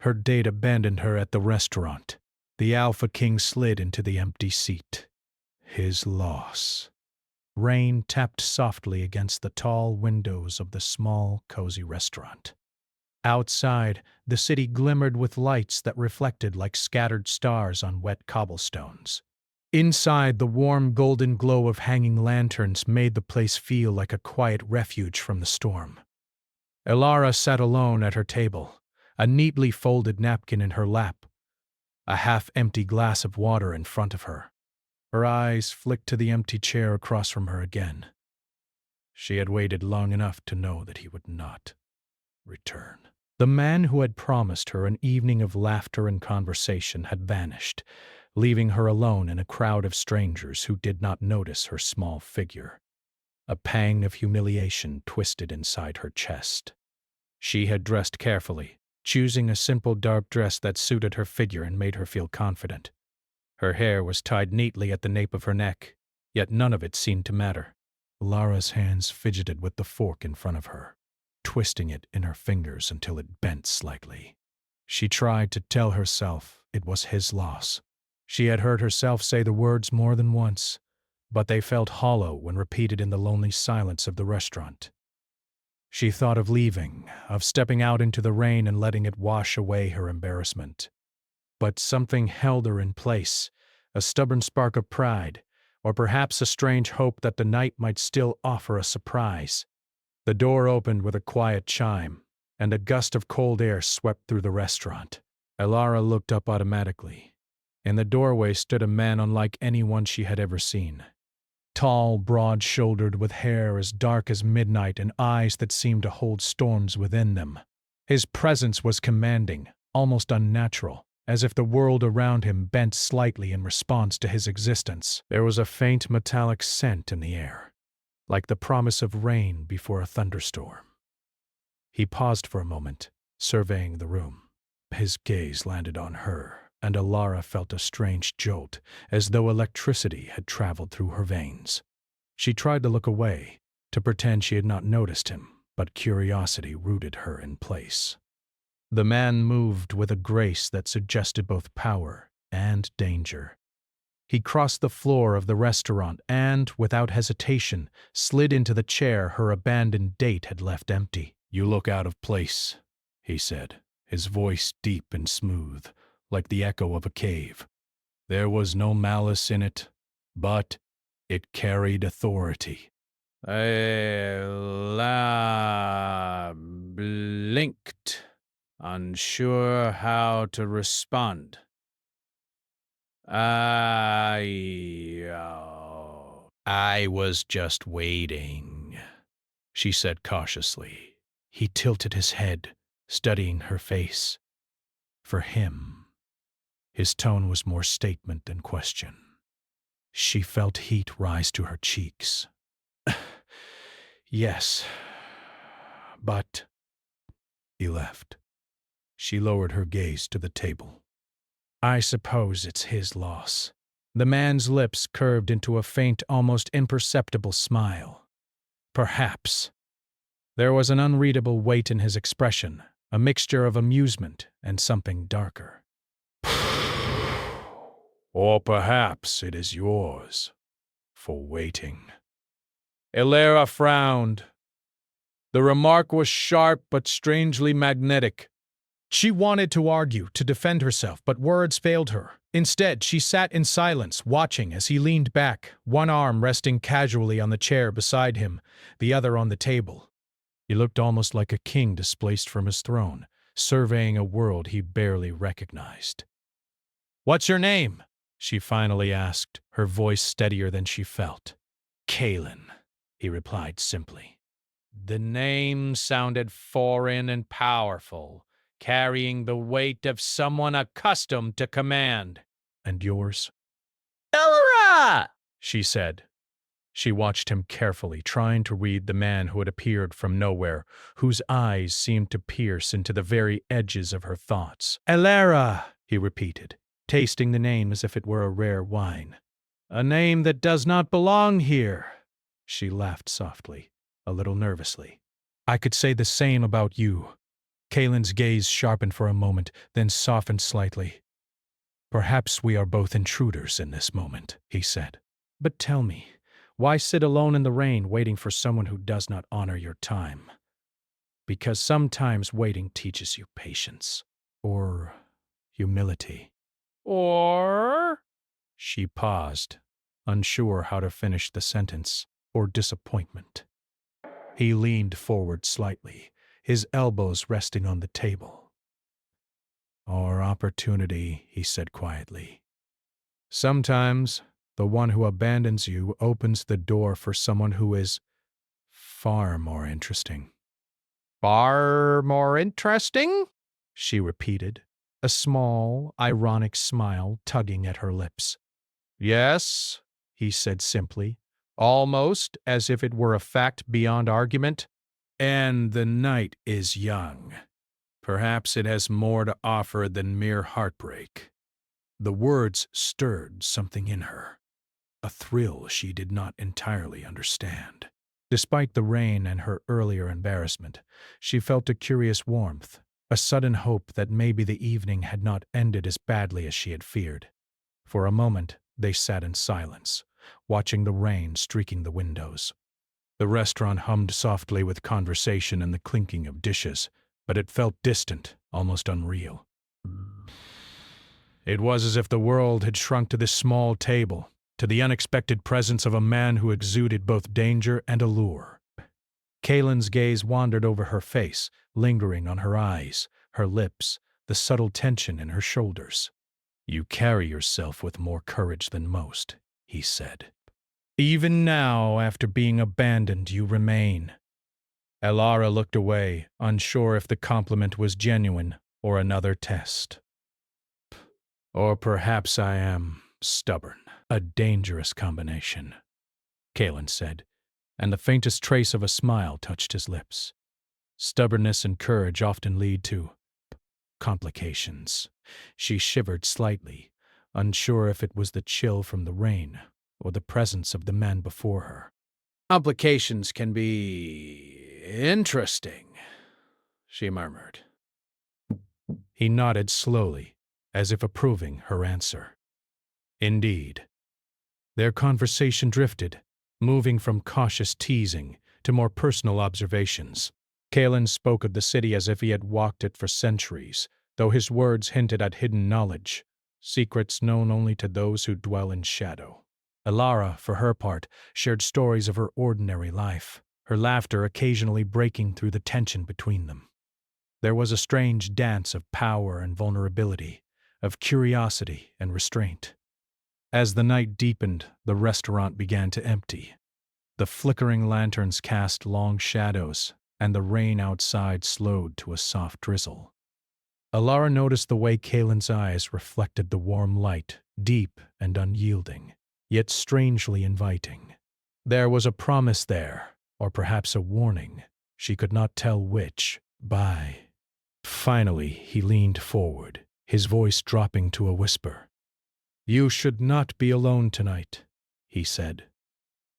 Her date abandoned her at the restaurant. The Alpha King slid into the empty seat. His loss. Rain tapped softly against the tall windows of the small, cozy restaurant. Outside, the city glimmered with lights that reflected like scattered stars on wet cobblestones. Inside, the warm golden glow of hanging lanterns made the place feel like a quiet refuge from the storm. Elara sat alone at her table, a neatly folded napkin in her lap, a half-empty glass of water in front of her. Her eyes flicked to the empty chair across from her again. She had waited long enough to know that he would not return. The man who had promised her an evening of laughter and conversation had vanished, leaving her alone in a crowd of strangers who did not notice her small figure. A pang of humiliation twisted inside her chest. She had dressed carefully, choosing a simple dark dress that suited her figure and made her feel confident. Her hair was tied neatly at the nape of her neck, yet none of it seemed to matter. Lara's hands fidgeted with the fork in front of her, twisting it in her fingers until it bent slightly. She tried to tell herself it was his loss. She had heard herself say the words more than once, but they felt hollow when repeated in the lonely silence of the restaurant. She thought of leaving, of stepping out into the rain and letting it wash away her embarrassment. But something held her in place, a stubborn spark of pride, or perhaps a strange hope that the night might still offer a surprise. The door opened with a quiet chime, and a gust of cold air swept through the restaurant. Elara looked up automatically. In the doorway stood a man unlike anyone she had ever seen. Tall, broad-shouldered, with hair as dark as midnight and eyes that seemed to hold storms within them. His presence was commanding, almost unnatural, as if the world around him bent slightly in response to his existence. There was a faint metallic scent in the air, like the promise of rain before a thunderstorm. He paused for a moment, surveying the room. His gaze landed on her, and Elara felt a strange jolt, as though electricity had traveled through her veins. She tried to look away, to pretend she had not noticed him, but curiosity rooted her in place. The man moved with a grace that suggested both power and danger. He crossed the floor of the restaurant and, without hesitation, slid into the chair her abandoned date had left empty. "You look out of place," he said, his voice deep and smooth, like the echo of a cave. There was no malice in it, but it carried authority. Ella blinked, unsure how to respond. I was just waiting, she said cautiously. He tilted his head, studying her face. For him, his tone was more statement than question. She felt heat rise to her cheeks. Yes, but... He left. She lowered her gaze to the table. I suppose it's his loss. The man's lips curved into a faint, almost imperceptible smile. Perhaps. There was an unreadable weight in his expression, a mixture of amusement and something darker. Or perhaps it is yours, for waiting. Elara frowned. The remark was sharp but strangely magnetic. She wanted to argue, to defend herself, but words failed her. Instead, she sat in silence, watching as he leaned back, one arm resting casually on the chair beside him, the other on the table. He looked almost like a king displaced from his throne, surveying a world he barely recognized. "What's your name?" she finally asked, her voice steadier than she felt. "Kalen," he replied simply. The name sounded foreign and powerful, carrying the weight of someone accustomed to command. "And yours?" "Elara!" she said. She watched him carefully, trying to read the man who had appeared from nowhere, whose eyes seemed to pierce into the very edges of her thoughts. "Elara," he repeated, tasting the name as if it were a rare wine. "A name that does not belong here." She laughed softly, a little nervously. "I could say the same about you. Kalen's gaze sharpened for a moment, then softened slightly. Perhaps we are both intruders in this moment, he said. But tell me, why sit alone in the rain waiting for someone who does not honor your time? Because sometimes waiting teaches you patience. Or humility. Or? She paused, unsure how to finish the sentence, or disappointment. He leaned forward slightly, his elbows resting on the table. Or opportunity, he said quietly. Sometimes the one who abandons you opens the door for someone who is far more interesting. Far more interesting? She repeated, a small, ironic smile tugging at her lips. Yes, he said simply, almost as if it were a fact beyond argument. And the night is young. Perhaps it has more to offer than mere heartbreak. The words stirred something in her, a thrill she did not entirely understand. Despite the rain and her earlier embarrassment, she felt a curious warmth, a sudden hope that maybe the evening had not ended as badly as she had feared. For a moment, they sat in silence, watching the rain streaking the windows. The restaurant hummed softly with conversation and the clinking of dishes, but it felt distant, almost unreal. It was as if the world had shrunk to this small table, to the unexpected presence of a man who exuded both danger and allure. Kalen's gaze wandered over her face, lingering on her eyes, her lips, the subtle tension in her shoulders. You carry yourself with more courage than most, he said. Even now, after being abandoned, you remain. Elara looked away, unsure if the compliment was genuine or another test. Or perhaps I am stubborn. A dangerous combination, Kalen said, and the faintest trace of a smile touched his lips. Stubbornness and courage often lead to complications. She shivered slightly, unsure if it was the chill from the rain or the presence of the man before her. Complications can be interesting, she murmured. He nodded slowly, as if approving her answer. Indeed. Their conversation drifted, moving from cautious teasing to more personal observations. Kalen spoke of the city as if he had walked it for centuries, though his words hinted at hidden knowledge, secrets known only to those who dwell in shadow. Elara, for her part, shared stories of her ordinary life, her laughter occasionally breaking through the tension between them. There was a strange dance of power and vulnerability, of curiosity and restraint. As the night deepened, the restaurant began to empty. The flickering lanterns cast long shadows, and the rain outside slowed to a soft drizzle. Elara noticed the way Kalen's eyes reflected the warm light, deep and unyielding, yet strangely inviting. There was a promise there, or perhaps a warning. She could not tell which. Finally, he leaned forward, his voice dropping to a whisper. You should not be alone tonight, he said.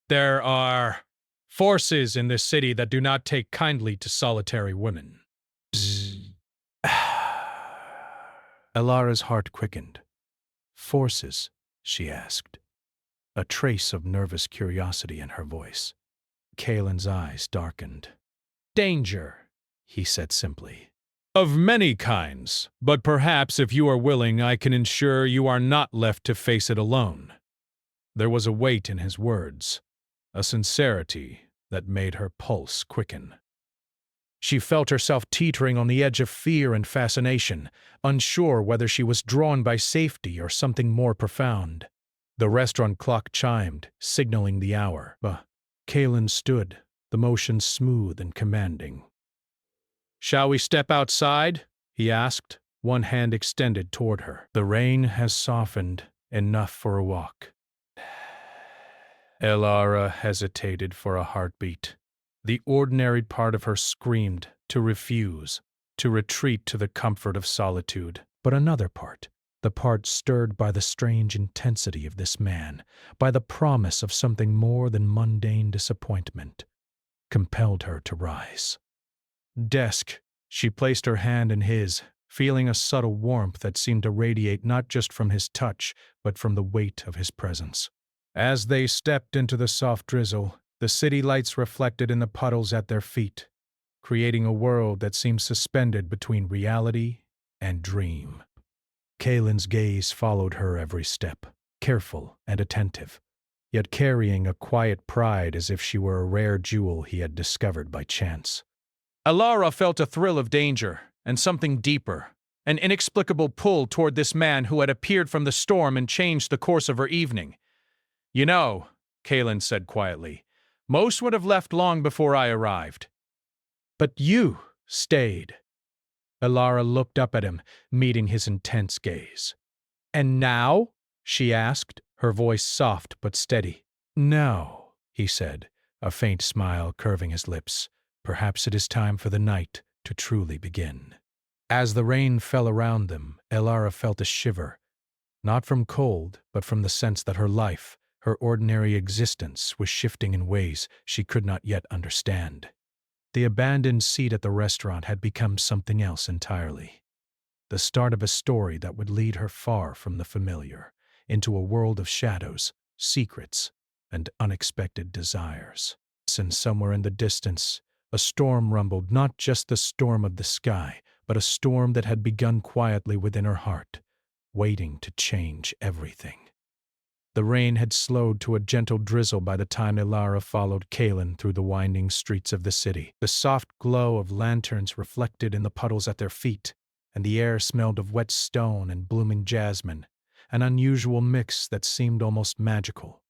There are forces in this city that do not take kindly to solitary women. Elara's heart quickened. Forces, she asked, a trace of nervous curiosity in her voice. Kalen's eyes darkened. Danger, he said simply. Of many kinds, but perhaps if you are willing, I can ensure you are not left to face it alone. There was a weight in his words, a sincerity that made her pulse quicken. She felt herself teetering on the edge of fear and fascination, unsure whether she was drawn by safety or something more profound. The restaurant clock chimed, signaling the hour. Kalen stood, the motion smooth and commanding. Shall we step outside? He asked, one hand extended toward her. The rain has softened enough for a walk. Elara hesitated for a heartbeat. The ordinary part of her screamed to refuse, to retreat to the comfort of solitude. But another part, the part stirred by the strange intensity of this man, by the promise of something more than mundane disappointment, compelled her to rise. Desk, She placed her hand in his, feeling a subtle warmth that seemed to radiate not just from his touch, but from the weight of his presence. As they stepped into the soft drizzle, the city lights reflected in the puddles at their feet, creating a world that seemed suspended between reality and dream. Kaelin's gaze followed her every step, careful and attentive, yet carrying a quiet pride as if she were a rare jewel he had discovered by chance. Alara felt a thrill of danger, and something deeper, an inexplicable pull toward this man who had appeared from the storm and changed the course of her evening. "You know," Kaelin said quietly, "most would have left long before I arrived. But you stayed." Alara looked up at him, meeting his intense gaze. "And now?" she asked, her voice soft but steady. "Now," he said, a faint smile curving his lips. "Perhaps it is time for the night to truly begin." As the rain fell around them, Alara felt a shiver, not from cold, but from the sense that her life, her ordinary existence, was shifting in ways she could not yet understand. The abandoned seat at the restaurant had become something else entirely. The start of a story that would lead her far from the familiar, into a world of shadows, secrets, and unexpected desires. And somewhere in the distance, a storm rumbled, not just the storm of the sky, but a storm that had begun quietly within her heart, waiting to change everything. The rain had slowed to a gentle drizzle by the time Alara followed Kaelin through the winding streets of the city. The soft glow of lanterns reflected in the puddles at their feet, and the air smelled of wet stone and blooming jasmine, an unusual mix that seemed almost magical.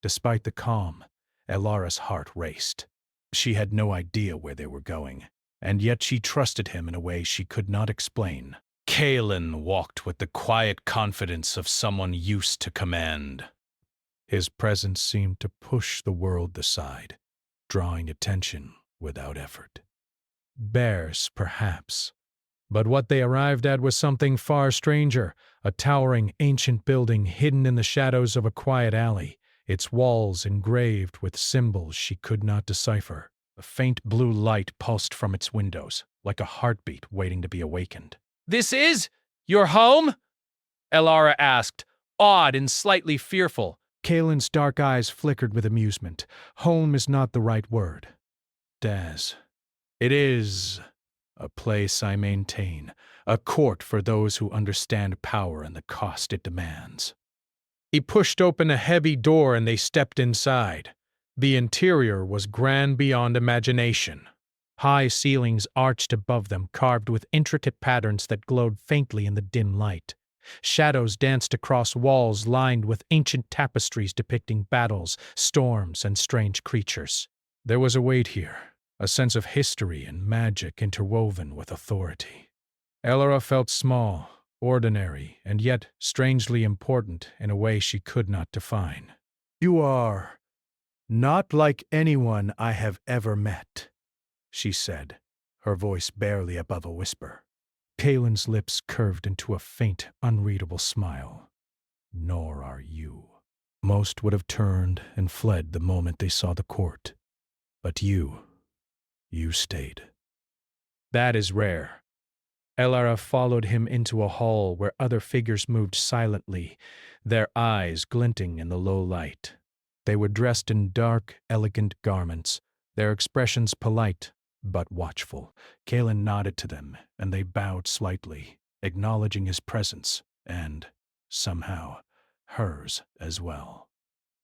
Despite the calm, Alara's heart raced. She had no idea where they were going, and yet she trusted him in a way she could not explain. Kaelin walked with the quiet confidence of someone used to command. His presence seemed to push the world aside, drawing attention without effort. Bears, perhaps. But what they arrived at was something far stranger, a towering, ancient building hidden in the shadows of a quiet alley, its walls engraved with symbols she could not decipher. A faint blue light pulsed from its windows, like a heartbeat waiting to be awakened. "This is your home?" Alara asked, awed and slightly fearful. Kaelin's dark eyes flickered with amusement. "Home is not the right word, Daz. It is a place I maintain, a court for those who understand power and the cost it demands." He pushed open a heavy door and they stepped inside. The interior was grand beyond imagination. High ceilings arched above them, carved with intricate patterns that glowed faintly in the dim light. Shadows danced across walls lined with ancient tapestries depicting battles, storms, and strange creatures. There was a weight here, a sense of history and magic interwoven with authority. Alara felt small, ordinary, and yet strangely important in a way she could not define. "You are not like anyone I have ever met," she said, her voice barely above a whisper. Kaelin's lips curved into a faint, unreadable smile. "Nor are you." Most would have turned and fled the moment they saw the court. But you stayed. "That is rare." Alara followed him into a hall where other figures moved silently, their eyes glinting in the low light. They were dressed in dark, elegant garments, their expressions polite but watchful. Kaelin nodded to them, and they bowed slightly, acknowledging his presence and, somehow, hers as well.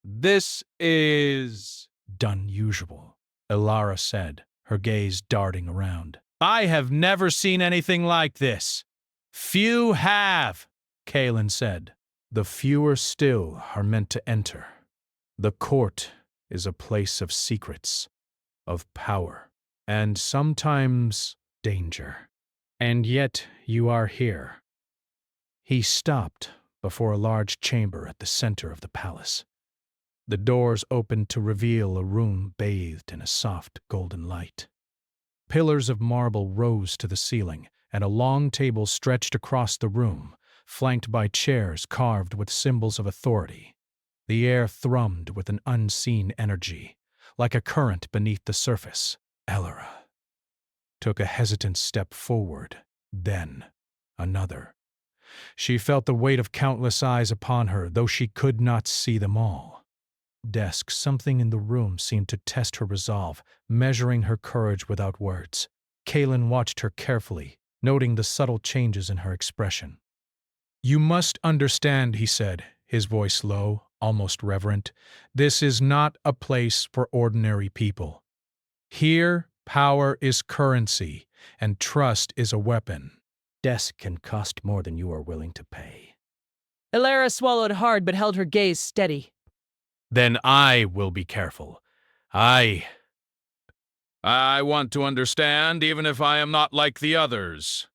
"This is unusual," Alara said, her gaze darting around. "I have never seen anything like this." "Few have," Kaelin said. "The fewer still are meant to enter. The court is a place of secrets, of power, and sometimes danger. And yet you are here." He stopped before a large chamber at the center of the palace. The doors opened to reveal a room bathed in a soft golden light. Pillars of marble rose to the ceiling, and a long table stretched across the room, flanked by chairs carved with symbols of authority. The air thrummed with an unseen energy, like a current beneath the surface. Alara. took a hesitant step forward, then another. She felt the weight of countless eyes upon her, though she could not see them all. Something in the room seemed to test her resolve, measuring her courage without words. Kaelin watched her carefully, noting the subtle changes in her expression. "You must understand," he said, his voice low, almost reverent. "This is not a place for ordinary people. Here, power is currency, and trust is a weapon. Desk can cost more than you are willing to pay." Elara swallowed hard but held her gaze steady. "Then I will be careful. I want to understand, even if I am not like the others."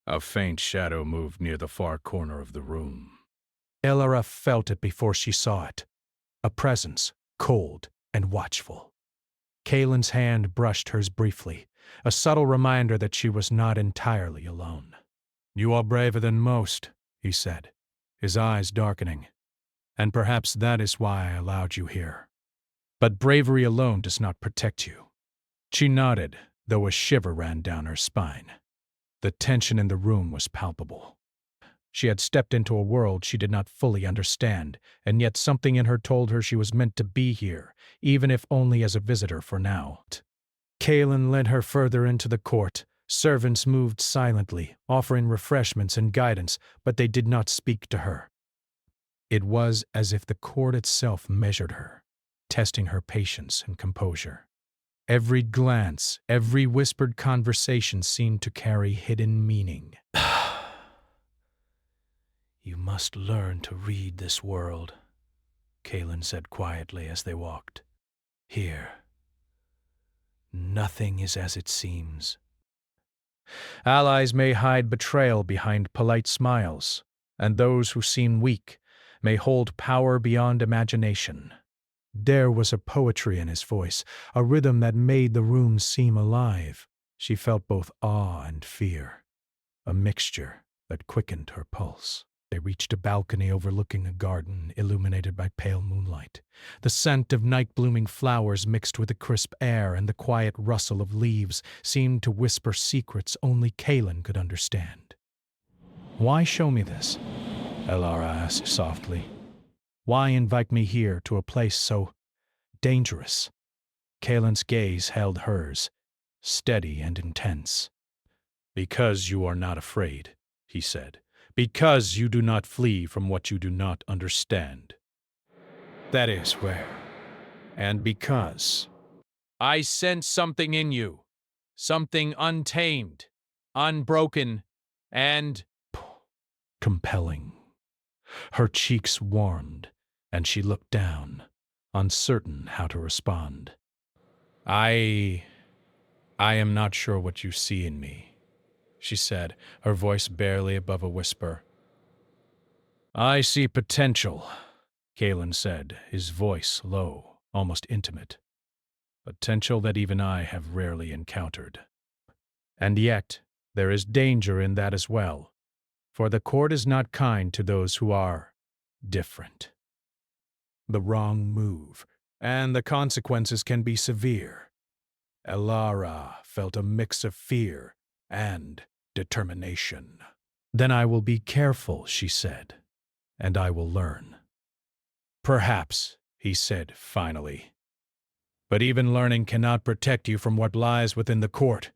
A faint shadow moved near the far corner of the room. Elara felt it before she saw it. A presence, cold and watchful. Kaelin's hand brushed hers briefly, a subtle reminder that she was not entirely alone. "You are braver than most," he said, his eyes darkening. "And perhaps that is why I allowed you here. But bravery alone does not protect you." She nodded, though a shiver ran down her spine. The tension in the room was palpable. She had stepped into a world she did not fully understand, and yet something in her told her she was meant to be here, even if only as a visitor for now. Kaelin led her further into the court. Servants moved silently, offering refreshments and guidance, but they did not speak to her. It was as if the court itself measured her, testing her patience and composure. Every glance, every whispered conversation seemed to carry hidden meaning. "You must learn to read this world," Kaelin said quietly as they walked. "Here, nothing is as it seems." Allies may hide betrayal behind polite smiles, and those who seem weak may hold power beyond imagination. There was a poetry in his voice, a rhythm that made the room seem alive. She felt both awe and fear, a mixture that quickened her pulse. They reached a balcony overlooking a garden illuminated by pale moonlight. The scent of night-blooming flowers mixed with the crisp air and the quiet rustle of leaves seemed to whisper secrets only Kaelin could understand. "Why show me this?" Elara asked softly. "Why invite me here to a place so dangerous?" Kaelin's gaze held hers, steady and intense. "Because you are not afraid," he said. "Because you do not flee from what you do not understand. That is where. And because I sense something in you, something untamed, unbroken, and compelling." Her cheeks warmed, and she looked down, uncertain how to respond. I am not sure what you see in me," she said, her voice barely above a whisper. "I see potential," Kaelin said, his voice low, almost intimate. "Potential that even I have rarely encountered. And yet, there is danger in that as well, for the court is not kind to those who are different. The wrong move, and the consequences can be severe." Elara felt a mix of fear and determination. "Then I will be careful," she said, "and I will learn." "Perhaps," he said finally. "But even learning cannot protect you from what lies within the court,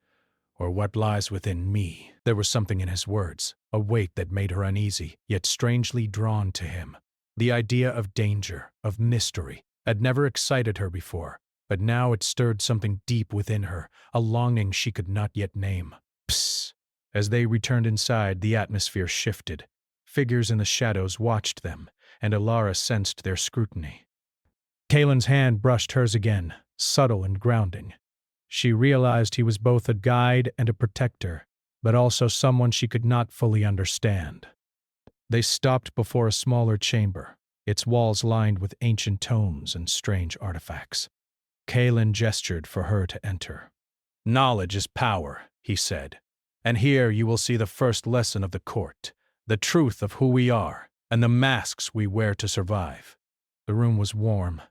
or what lies within me." There was something in his words, a weight that made her uneasy, yet strangely drawn to him. The idea of danger, of mystery, had never excited her before, but now it stirred something deep within her, a longing she could not yet name. Psst! As they returned inside, the atmosphere shifted. Figures in the shadows watched them, and Elara sensed their scrutiny. Kaelin's hand brushed hers again, subtle and grounding. She realized he was both a guide and a protector, but also someone she could not fully understand. They stopped before a smaller chamber, its walls lined with ancient tomes and strange artifacts. Kaelin gestured for her to enter. "Knowledge is power," he said, "and here you will see the first lesson of the court, the truth of who we are, and the masks we wear to survive." The room was warm,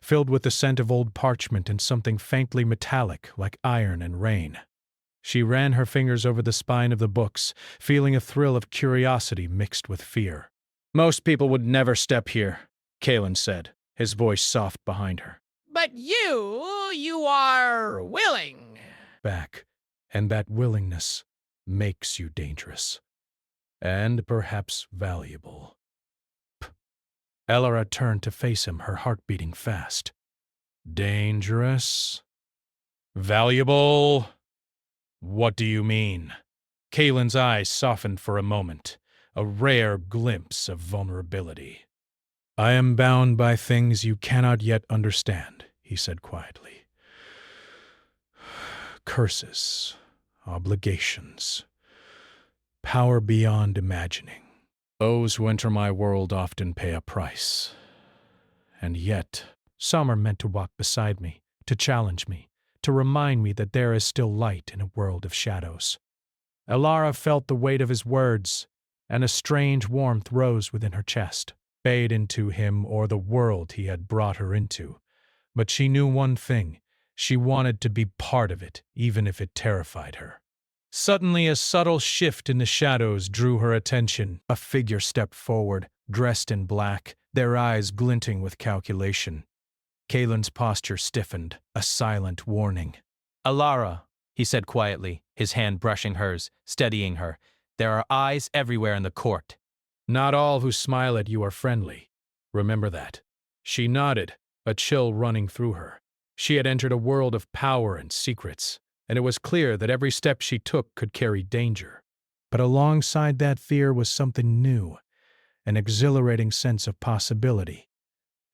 filled with the scent of old parchment and something faintly metallic like iron and rain. She ran her fingers over the spine of the books, feeling a thrill of curiosity mixed with fear. "Most people would never step here," Kalen said, his voice soft behind her. "But you are willing." Back, and that willingness makes you dangerous. And perhaps valuable. Elora turned to face him, her heart beating fast. Dangerous? Valuable? What do you mean? Kalen's eyes softened for a moment, a rare glimpse of vulnerability. "I am bound by things you cannot yet understand," he said quietly. "Curses, obligations, power beyond imagining. Those who enter my world often pay a price. And yet, some are meant to walk beside me, to challenge me, to remind me that there is still light in a world of shadows." Elara felt the weight of his words, and a strange warmth rose within her chest, bade into him or the world he had brought her into. But she knew one thing: she wanted to be part of it, even if it terrified her. Suddenly, a subtle shift in the shadows drew her attention. A figure stepped forward, dressed in black, their eyes glinting with calculation. Kalen's posture stiffened, a silent warning. "Elara," he said quietly, his hand brushing hers, steadying her. "There are eyes everywhere in the court." "Not all who smile at you are friendly. Remember that." She nodded, a chill running through her. She had entered a world of power and secrets, and it was clear that every step she took could carry danger. But alongside that fear was something new, an exhilarating sense of possibility,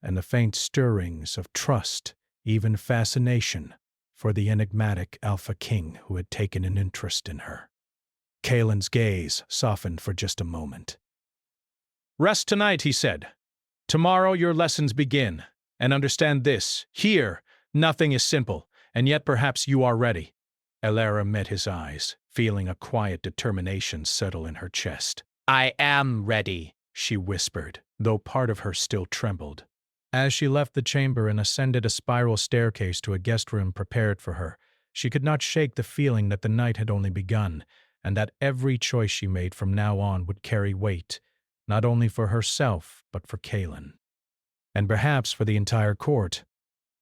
and the faint stirrings of trust, even fascination, for the enigmatic Alpha King who had taken an interest in her. Kalen's gaze softened for just a moment. "Rest tonight," he said. "Tomorrow your lessons begin. And understand this: here, nothing is simple, and yet perhaps you are ready." Elara met his eyes, feeling a quiet determination settle in her chest. "I am ready," she whispered, though part of her still trembled. As she left the chamber and ascended a spiral staircase to a guest room prepared for her, she could not shake the feeling that the night had only begun, and that every choice she made from now on would carry weight, not only for herself, but for Kalen. And perhaps for the entire court.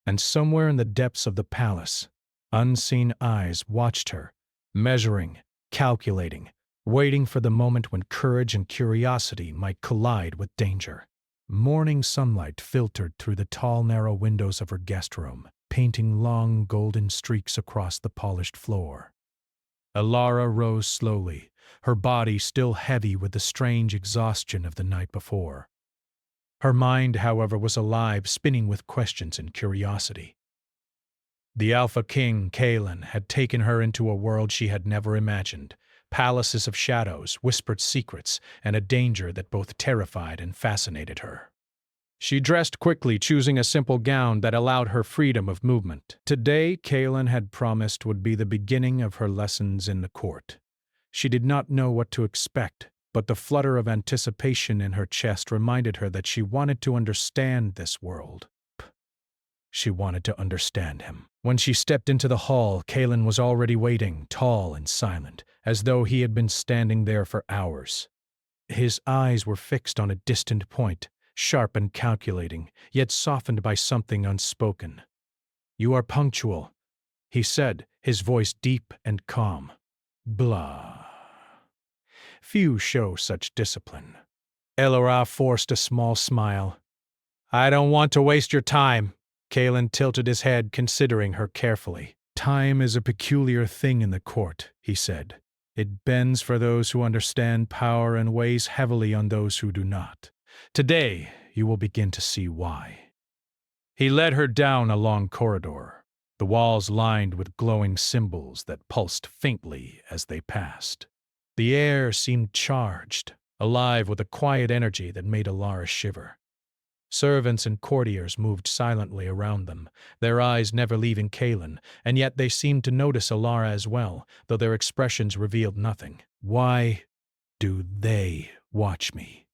And somewhere in the depths of the palace, unseen eyes watched her, measuring, calculating, waiting for the moment when courage and curiosity might collide with danger. Morning sunlight filtered through the tall, narrow windows of her guest room, painting long, golden streaks across the polished floor. Elara rose slowly, her body still heavy with the strange exhaustion of the night before. Her mind, however, was alive, spinning with questions and curiosity. The Alpha King, Kalen, had taken her into a world she had never imagined, palaces of shadows, whispered secrets, and a danger that both terrified and fascinated her. She dressed quickly, choosing a simple gown that allowed her freedom of movement. Today, Kalen had promised would be the beginning of her lessons in the court. She did not know what to expect, but the flutter of anticipation in her chest reminded her that she wanted to understand this world. She wanted to understand him. When she stepped into the hall, Kalen was already waiting, tall and silent, as though he had been standing there for hours. His eyes were fixed on a distant point, sharp and calculating, yet softened by something unspoken. "You are punctual," he said, his voice deep and calm. "Blah. Few show such discipline." Elara forced a small smile. "I don't want to waste your time." Kalen tilted his head, considering her carefully. "Time is a peculiar thing in the court," he said. "It bends for those who understand power and weighs heavily on those who do not. Today, you will begin to see why." He led her down a long corridor, the walls lined with glowing symbols that pulsed faintly as they passed. The air seemed charged, alive with a quiet energy that made Elara shiver. Servants and courtiers moved silently around them, their eyes never leaving Kalen, and yet they seemed to notice Elara as well, though their expressions revealed nothing. "Why do they watch me?"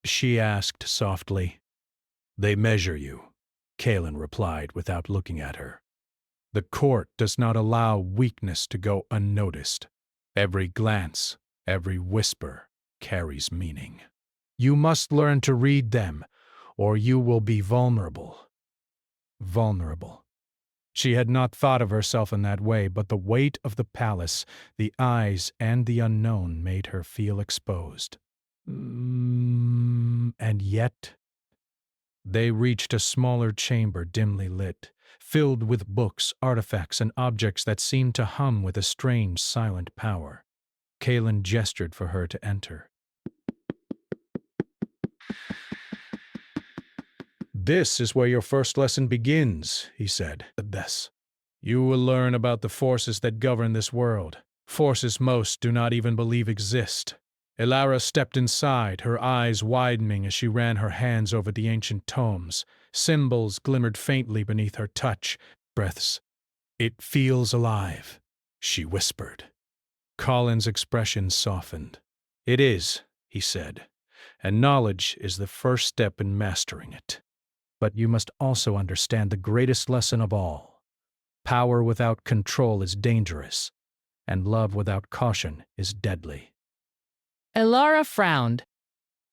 she asked softly. "They measure you," Kalen replied without looking at her. The court does not allow weakness to go unnoticed. Every glance, every whisper carries meaning. You must learn to read them, or you will be vulnerable. Vulnerable. She had not thought of herself in that way, but the weight of the palace, the eyes, and the unknown made her feel exposed. And yet, they reached a smaller chamber dimly lit, filled with books, artifacts, and objects that seemed to hum with a strange, silent power. Kaelin gestured for her to enter. "This is where your first lesson begins," he said. "This. You will learn about the forces that govern this world, forces most do not even believe exist." Elara stepped inside, her eyes widening as she ran her hands over the ancient tomes. Symbols glimmered faintly beneath her touch. Breaths. "It feels alive," she whispered. Colin's expression softened. "It is," he said, "and knowledge is the first step in mastering it. But you must also understand the greatest lesson of all. Power without control is dangerous, and love without caution is deadly." Elara frowned.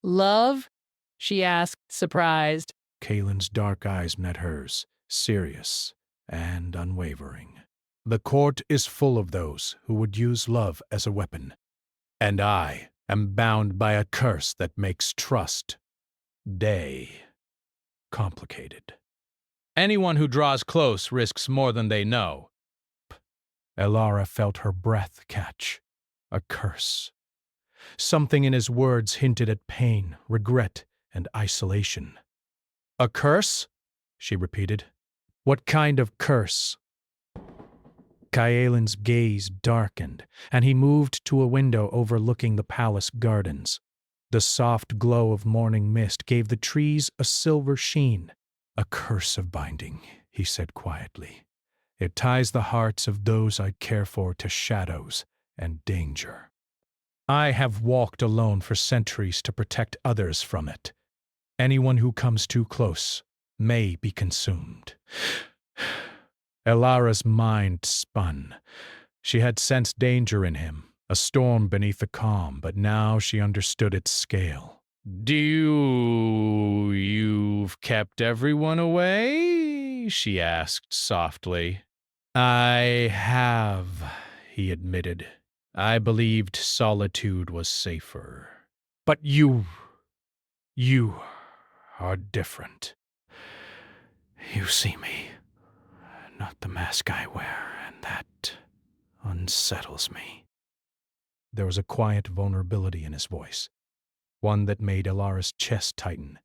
"Love?" she asked, surprised. Kaelin's dark eyes met hers, serious and unwavering. "The court is full of those who would use love as a weapon, and I am bound by a curse that makes trust complicated." Anyone who draws close risks more than they know. Elara felt her breath catch. A curse. Something in his words hinted at pain, regret, and isolation. "A curse?" she repeated. "What kind of curse?" Kaelin's gaze darkened, and he moved to a window overlooking the palace gardens. The soft glow of morning mist gave the trees a silver sheen. "A curse of binding," he said quietly. "It ties the hearts of those I care for to shadows and danger. I have walked alone for centuries to protect others from it. Anyone who comes too close may be consumed." Elara's mind spun. She had sensed danger in him, a storm beneath the calm, but now she understood its scale. You've kept everyone away?" she asked softly. "I have," he admitted. "I believed solitude was safer. But you are different. You see me, not the mask I wear, and that unsettles me." There was a quiet vulnerability in his voice, one that made Elara's chest tighten.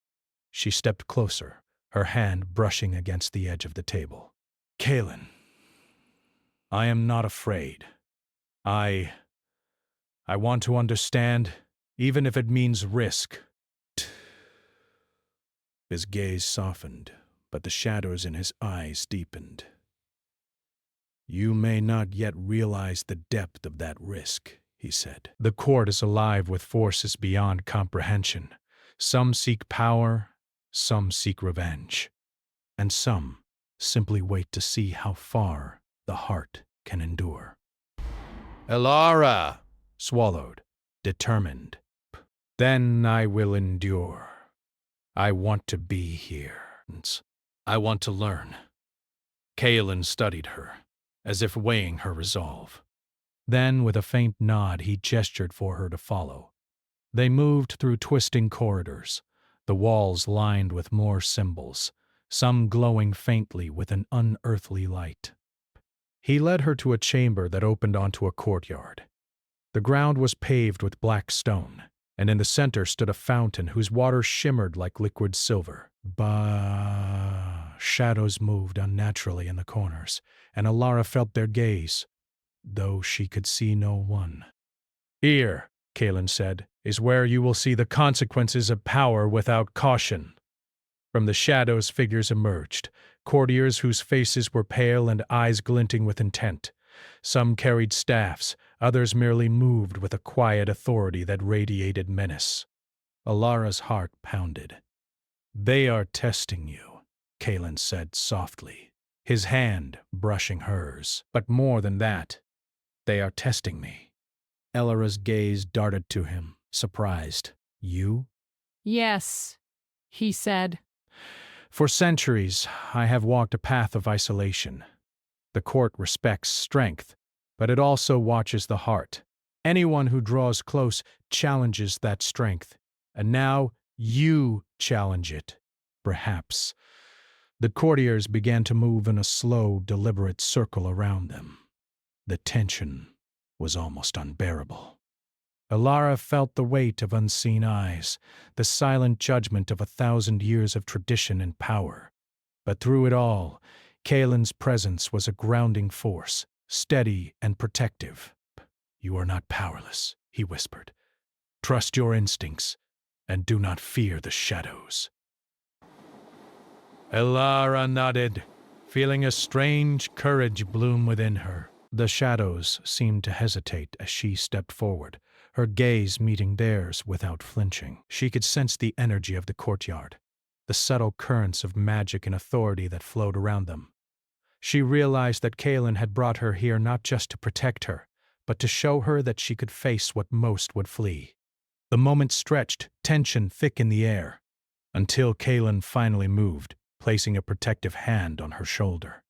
She stepped closer, her hand brushing against the edge of the table. "Kaelin, I am not afraid. I want to understand, even if it means risk." His gaze softened, but the shadows in his eyes deepened. "You may not yet realize the depth of that risk," he said. "The court is alive with forces beyond comprehension. Some seek power, some seek revenge, and some simply wait to see how far the heart can endure." Elara! Swallowed, determined. "Then I will endure. I want to be here. I want to learn." Kaelin studied her, as if weighing her resolve. Then, with a faint nod, he gestured for her to follow. They moved through twisting corridors, the walls lined with more symbols, some glowing faintly with an unearthly light. He led her to a chamber that opened onto a courtyard. The ground was paved with black stone, and in the center stood a fountain whose water shimmered like liquid silver. Shadows moved unnaturally in the corners, and Elara felt their gaze, though she could see no one. "Here," Kaelin said, "is where you will see the consequences of power without caution." From the shadows figures emerged, courtiers whose faces were pale and eyes glinting with intent. Some carried staffs, others merely moved with a quiet authority that radiated menace. Alara's heart pounded. "They are testing you," Kaelin said softly. his hand brushing hers. But more than that, they are testing me. Elara's gaze darted to him, surprised. You? Yes, he said. For centuries, I have walked a path of isolation. The court respects strength, but it also watches the heart. Anyone who draws close challenges that strength, and now you challenge it, perhaps. The courtiers began to move in a slow, deliberate circle around them. The tension was almost unbearable. Elara felt the weight of unseen eyes, the silent judgment of 1,000 years of tradition and power. But through it all, Kaelin's presence was a grounding force, steady and protective. You are not powerless, he whispered. Trust your instincts, and do not fear the shadows. Elara nodded, feeling a strange courage bloom within her. The shadows seemed to hesitate as she stepped forward, her gaze meeting theirs without flinching. She could sense the energy of the courtyard, the subtle currents of magic and authority that flowed around them. She realized that Kaelin had brought her here not just to protect her, but to show her that she could face what most would flee. The moment stretched, tension thick in the air, until Kaelin finally moved, placing a protective hand on her shoulder.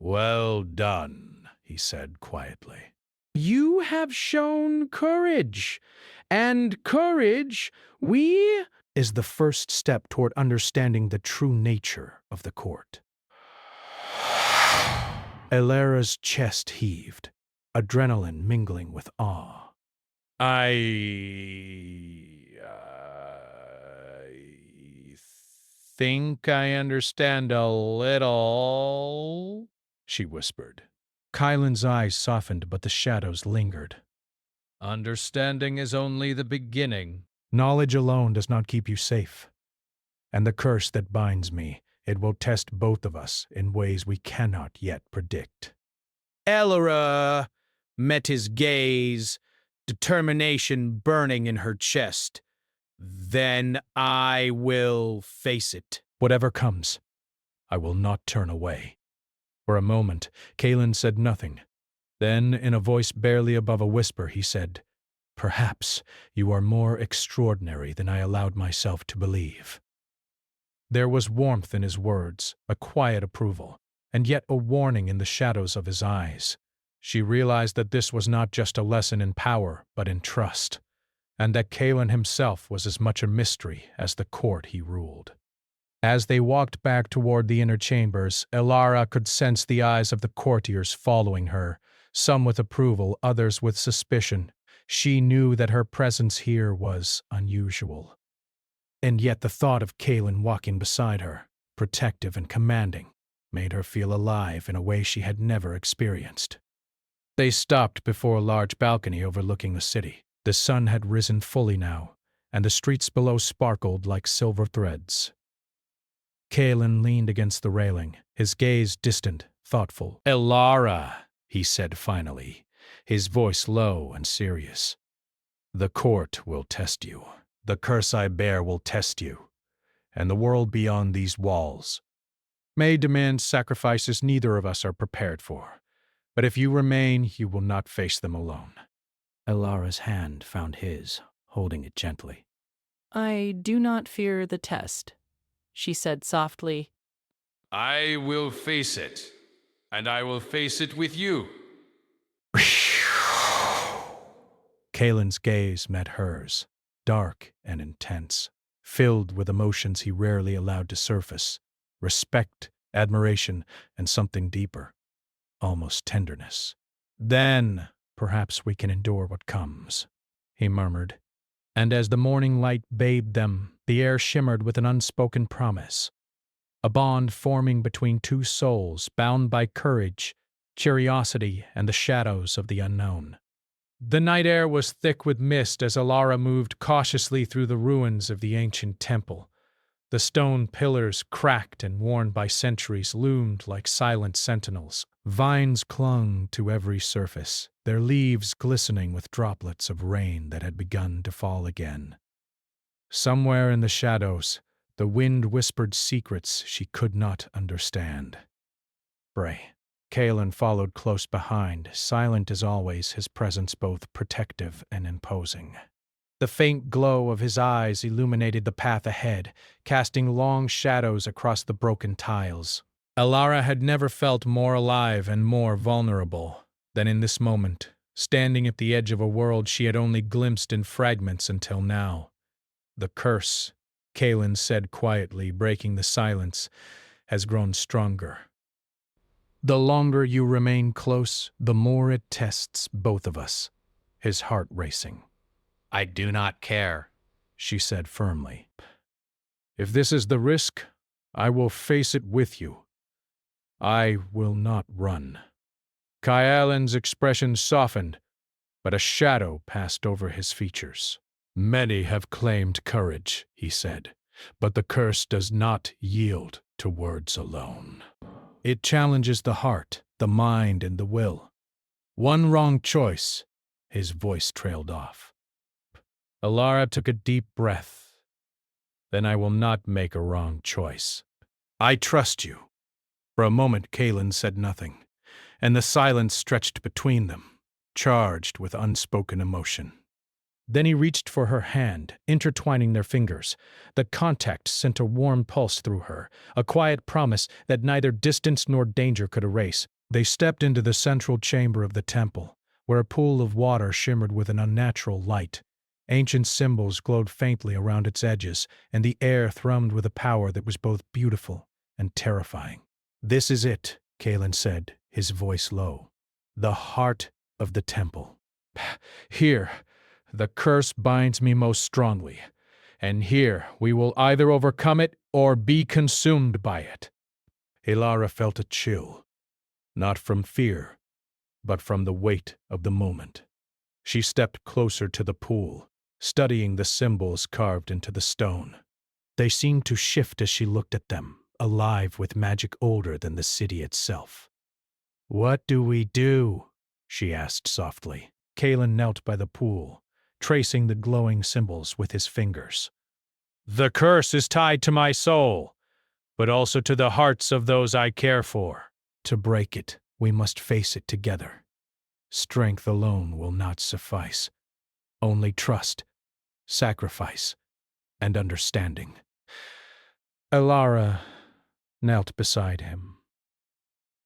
Well done, he said quietly. You have shown courage, and courage Is the first step toward understanding the true nature of the court. Elara's chest heaved, adrenaline mingling with awe. I think I understand a little, she whispered. Kylan's eyes softened, but the shadows lingered. Understanding is only the beginning. Knowledge alone does not keep you safe. And the curse that binds me, it will test both of us in ways we cannot yet predict. Elara met his gaze, determination burning in her chest. Then I will face it. Whatever comes, I will not turn away. For a moment, Kaelin said nothing. Then, in a voice barely above a whisper, he said, Perhaps you are more extraordinary than I allowed myself to believe. There was warmth in his words, a quiet approval, and yet a warning in the shadows of his eyes. She realized that this was not just a lesson in power, but in trust, and that Kaelin himself was as much a mystery as the court he ruled. As they walked back toward the inner chambers, Elara could sense the eyes of the courtiers following her, some with approval, others with suspicion. She knew that her presence here was unusual. And yet the thought of Kaelin walking beside her, protective and commanding, made her feel alive in a way she had never experienced. They stopped before a large balcony overlooking the city. The sun had risen fully now, and the streets below sparkled like silver threads. Kaelin leaned against the railing, his gaze distant, thoughtful. Elara, he said finally, his voice low and serious. The court will test you. The curse I bear will test you, and the world beyond these walls may demand sacrifices neither of us are prepared for. But if you remain, you will not face them alone. Elara's hand found his, holding it gently. I do not fear the test, she said softly. I will face it, and I will face it with you. Kaelin's gaze met hers, dark and intense, filled with emotions he rarely allowed to surface, respect, admiration, and something deeper, almost tenderness. Then, perhaps we can endure what comes, he murmured. And as the morning light bathed them, the air shimmered with an unspoken promise, a bond forming between two souls bound by courage, curiosity, and the shadows of the unknown. The night air was thick with mist as Elara moved cautiously through the ruins of the ancient temple. The stone pillars, cracked and worn by centuries, loomed like silent sentinels. Vines clung to every surface, their leaves glistening with droplets of rain that had begun to fall again. Somewhere in the shadows, the wind whispered secrets she could not understand. Bray. Kalen followed close behind, silent as always, his presence both protective and imposing. The faint glow of his eyes illuminated the path ahead, casting long shadows across the broken tiles. Alara had never felt more alive and more vulnerable than in this moment, standing at the edge of a world she had only glimpsed in fragments until now. The curse, Kalen said quietly, breaking the silence, has grown stronger. The longer you remain close, the more it tests both of us, his heart racing. I do not care, She said firmly. If this is the risk, I will face it with you. I will not run. Kyalen's expression softened, but a shadow passed over his features. Many have claimed courage, he said, but the curse does not yield to words alone. It challenges the heart, the mind, and the will. One wrong choice, his voice trailed off. Alara took a deep breath. Then I will not make a wrong choice. I trust you. For a moment, Kalen said nothing, and the silence stretched between them, charged with unspoken emotion. Then he reached for her hand, intertwining their fingers. The contact sent a warm pulse through her, a quiet promise that neither distance nor danger could erase. They stepped into the central chamber of the temple, where a pool of water shimmered with an unnatural light. Ancient symbols glowed faintly around its edges, and the air thrummed with a power that was both beautiful and terrifying. This is it, Kalen said, his voice low. The heart of the temple. Here, the curse binds me most strongly, and here we will either overcome it or be consumed by it. Alara felt a chill, not from fear, but from the weight of the moment. She stepped closer to the pool, studying the symbols carved into the stone. They seemed to shift as she looked at them, alive with magic older than the city itself. What do we do? She asked softly. Kalen knelt by the pool, tracing the glowing symbols with his fingers. The curse is tied to my soul, but also to the hearts of those I care for. To break it, we must face it together. Strength alone will not suffice. Only trust, sacrifice, and understanding. Alara knelt beside him.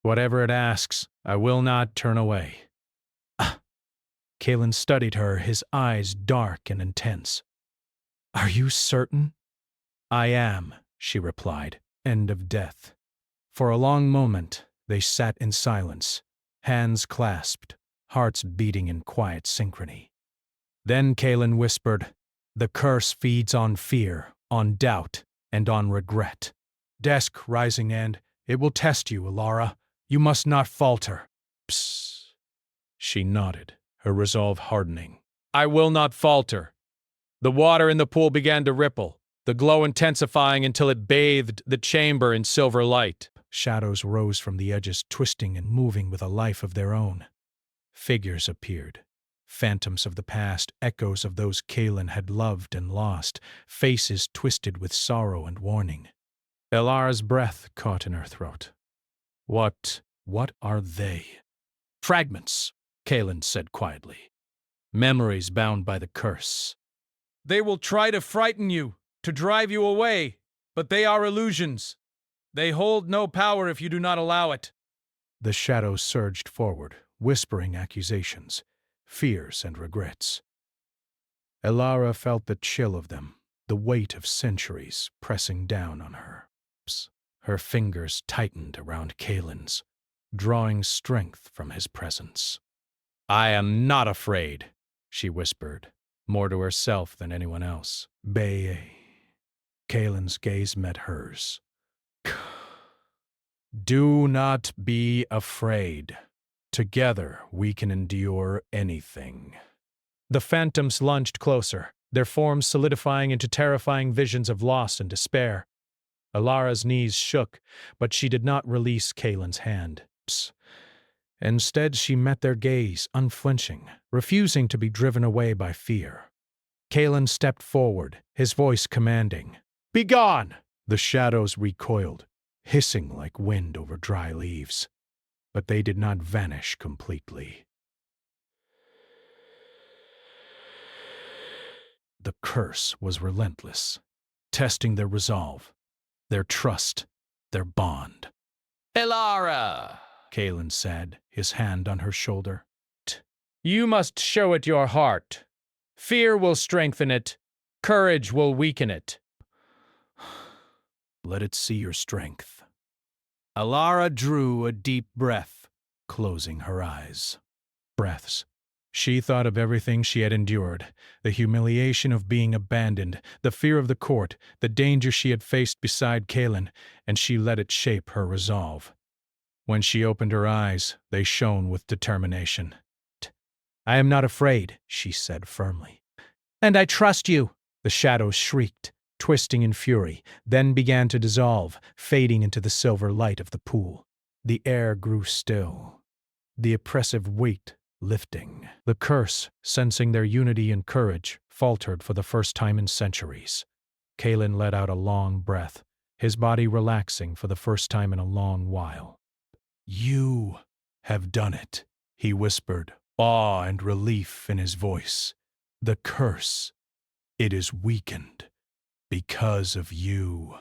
Whatever it asks, I will not turn away. Kalen studied her, his eyes dark and intense. Are you certain? I am, she replied. End of death. For a long moment, they sat in silence, hands clasped, hearts beating in quiet synchrony. Then Kalen whispered, The curse feeds on fear, on doubt, and on regret. Desk rising and, It will test you, Alara. You must not falter. Psst. She nodded, her resolve hardening. I will not falter. The water in the pool began to ripple, the glow intensifying until it bathed the chamber in silver light. Shadows rose from the edges, twisting and moving with a life of their own. Figures appeared, phantoms of the past, echoes of those Kalen had loved and lost, faces twisted with sorrow and warning. Alara's breath caught in her throat. What are they? Fragments, Kalen said quietly. Memories bound by the curse. They will try to frighten you, to drive you away, but they are illusions. They hold no power if you do not allow it. The shadows surged forward, whispering accusations, fears and regrets. Alara felt the chill of them, the weight of centuries pressing down on her. Her fingers tightened around Kalen's, drawing strength from his presence. I am not afraid, she whispered, more to herself than anyone else. Bae. Kalen's gaze met hers. Do not be afraid. Together we can endure anything. The phantoms lunged closer, their forms solidifying into terrifying visions of loss and despair. Alara's knees shook, but she did not release Kalen's hand. Instead, she met their gaze, unflinching, refusing to be driven away by fear. Kalen stepped forward, his voice commanding. Begone! The shadows recoiled, hissing like wind over dry leaves. but they did not vanish completely. The curse was relentless, testing their resolve, their trust, their bond. Elara! Kalen said, his hand on her shoulder. You must show it your heart. Fear will strengthen it. Courage will weaken it. Let it see your strength. Elara drew a deep breath, closing her eyes. Breaths. She thought of everything she had endured, the humiliation of being abandoned, the fear of the court, the danger she had faced beside Kalen, and she let it shape her resolve. When she opened her eyes, they shone with determination. I am not afraid, she said firmly. And I trust you, the shadows shrieked, twisting in fury, then began to dissolve, fading into the silver light of the pool. The air grew still, the oppressive weight lifting. The curse, sensing their unity and courage, faltered for the first time in centuries. Kalen let out a long breath, his body relaxing for the first time in a long while. You have done it, he whispered, awe and relief in his voice. The curse, it is weakened because of you.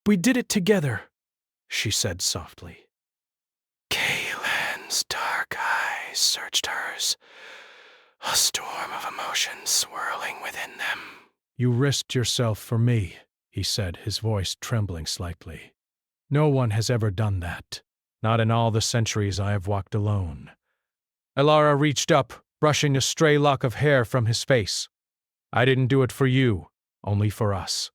We did it together, she said softly. Kalen's dark eyes searched hers, a storm of emotion swirling within them. You risked yourself for me, he said, his voice trembling slightly. No one has ever done that, not in all the centuries I have walked alone. Elara reached up, brushing a stray lock of hair from his face. I didn't do it for you, only for us.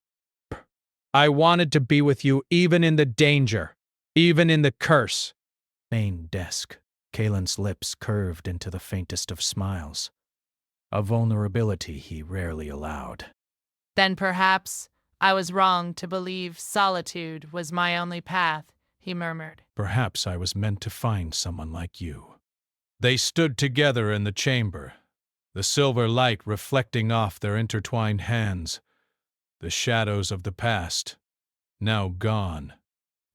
I wanted to be with you even in the danger, even in the curse. Main desk. Kalen's lips curved into the faintest of smiles, a vulnerability he rarely allowed. Then perhaps I was wrong to believe solitude was my only path, he murmured. Perhaps I was meant to find someone like you. They stood together in the chamber, the silver light reflecting off their intertwined hands, the shadows of the past, now gone.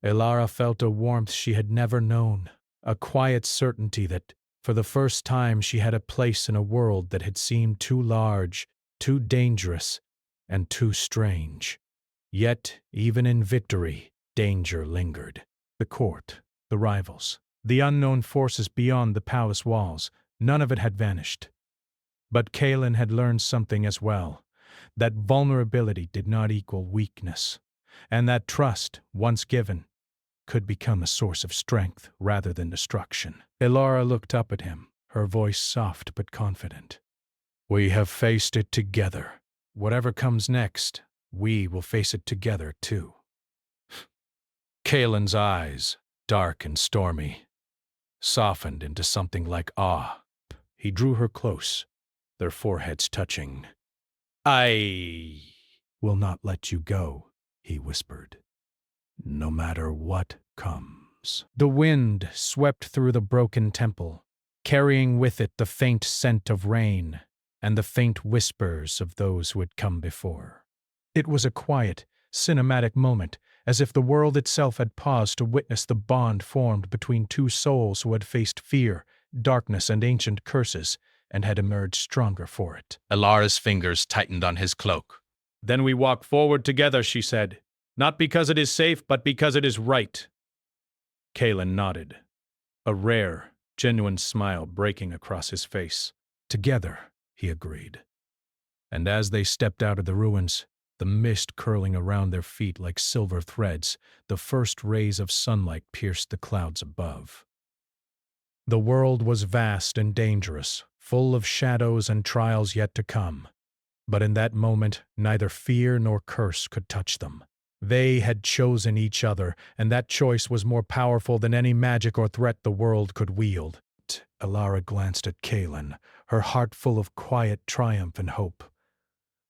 Elara felt a warmth she had never known, a quiet certainty that, for the first time, she had a place in a world that had seemed too large, too dangerous, and too strange. Yet, even in victory, danger lingered. The court, the rivals, the unknown forces beyond the palace walls, none of it had vanished. But Kalen had learned something as well, that vulnerability did not equal weakness, and that trust, once given, could become a source of strength rather than destruction. Elara looked up at him, her voice soft but confident. We have faced it together. Whatever comes next, we will face it together too. Kalen's eyes, dark and stormy, softened into something like awe. He drew her close, their foreheads touching. I will not let you go, he whispered, no matter what comes. The wind swept through the broken temple, carrying with it the faint scent of rain and the faint whispers of those who had come before. It was a quiet, cinematic moment, as if the world itself had paused to witness the bond formed between two souls who had faced fear, darkness, and ancient curses, and had emerged stronger for it. Elara's fingers tightened on his cloak. Then we walk forward together, she said, not because it is safe, but because it is right. Kalen nodded, a rare, genuine smile breaking across his face. Together, he agreed. And as they stepped out of the ruins, the mist curling around their feet like silver threads, the first rays of sunlight pierced the clouds above. The world was vast and dangerous, full of shadows and trials yet to come. But in that moment, neither fear nor curse could touch them. They had chosen each other, and that choice was more powerful than any magic or threat the world could wield. Elara glanced at Kalen, her heart full of quiet triumph and hope.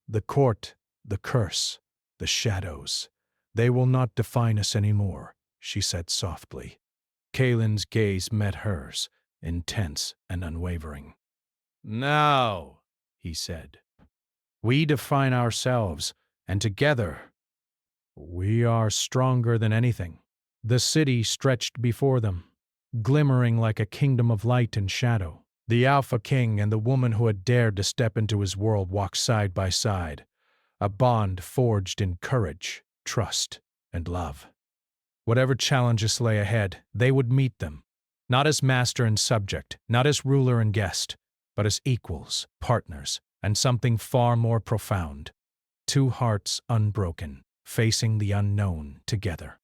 The court, the curse, the shadows, they will not define us anymore, she said softly. Kalen's gaze met hers, intense and unwavering. Now, he said, we define ourselves, and together, we are stronger than anything. The city stretched before them, glimmering like a kingdom of light and shadow. The Alpha King and the woman who had dared to step into his world walked side by side, a bond forged in courage, trust, and love. Whatever challenges lay ahead, they would meet them, not as master and subject, not as ruler and guest, but as equals, partners, and something far more profound. Two hearts unbroken, facing the unknown together.